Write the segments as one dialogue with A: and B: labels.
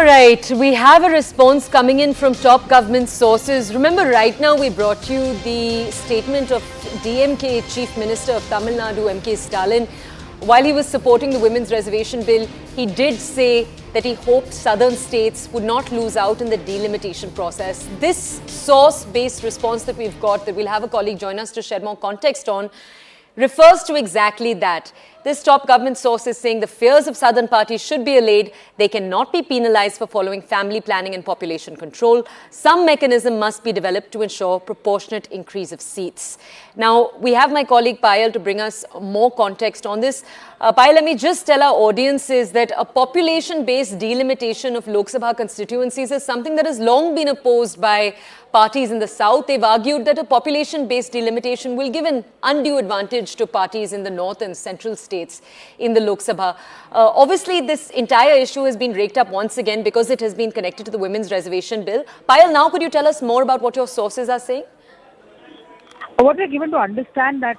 A: All right, we have a response coming in from top government sources. Remember, right now we brought you the statement of DMK Chief Minister of Tamil Nadu, MK Stalin. While he was supporting the Women's Reservation Bill, he did say that he hoped southern states would not lose out in the delimitation process. This source-based response that we've got, that we'll have a colleague join us to shed more context on, refers to exactly that. This top government source is saying the fears of southern parties should be allayed. They cannot be penalized for following family planning and population control. Some mechanism must be developed to ensure proportionate increase of seats. Now, we have my colleague Payal to bring us more context on this. Payal, let me just tell our audiences that a population-based delimitation of Lok Sabha constituencies is something that has long been opposed by parties in the south. They've argued that a population-based delimitation will give an undue advantage to parties in the north and central states in the Lok Sabha. Obviously, this entire issue has been raked up once again because it has been connected to the Women's Reservation Bill. Payal, now could you tell us more about what your sources are saying?
B: What we're given to understand that.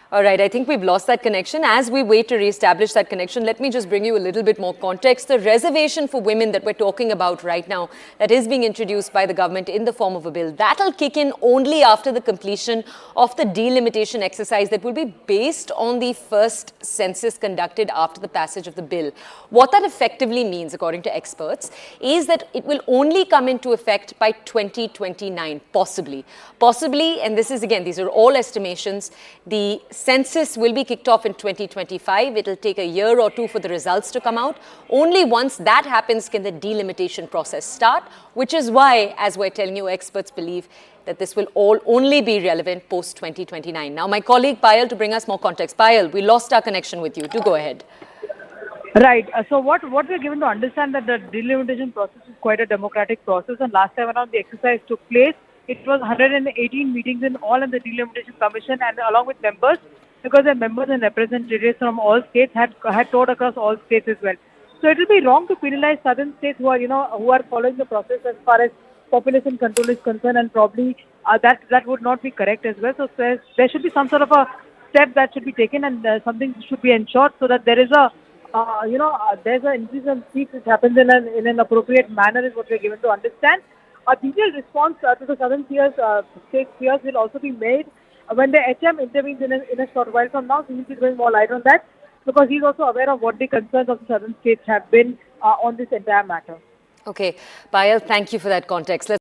A: All right, I think we've lost that connection. As we wait to re-establish that connection, let me just bring you a little bit more context. The reservation for women that we're talking about right now, that is being introduced by the government in the form of a bill, that'll kick in only after the completion of the delimitation exercise that will be based on the first census conducted after the passage of the bill. What that effectively means, according to experts, is that it will only come into effect by 2029, possibly. Possibly, and this is again, these are all estimations, the census will be kicked off in 2025. It'll take a year or two for the results to come out. Only once that happens can the delimitation process start, which is why, as we're telling you, experts believe that this will all only be relevant post 2029. Now, my colleague Payal to bring us more context. Payal, we lost our connection with you. Do go ahead.
B: Right. So what we're given to understand that the delimitation process is quite a democratic process, and last time around the exercise took place. It was 118 meetings in all in the Delimitation Commission, and along with members, because the members and representatives from all states had toured across all states as well. So it will be wrong to penalize southern states who are following the process as far as population control is concerned, and probably that would not be correct as well. So there should be some sort of a step that should be taken, and something should be ensured so that there is there's an increase in seats which happens in an appropriate manner is what we're given to understand. A detailed response to the southern state fears will also be made when the HM intervenes in a short while from now. He will be throwing more light on that because he's also aware of what the concerns of the southern states have been on this entire matter.
A: Okay, Payal, thank you for that context.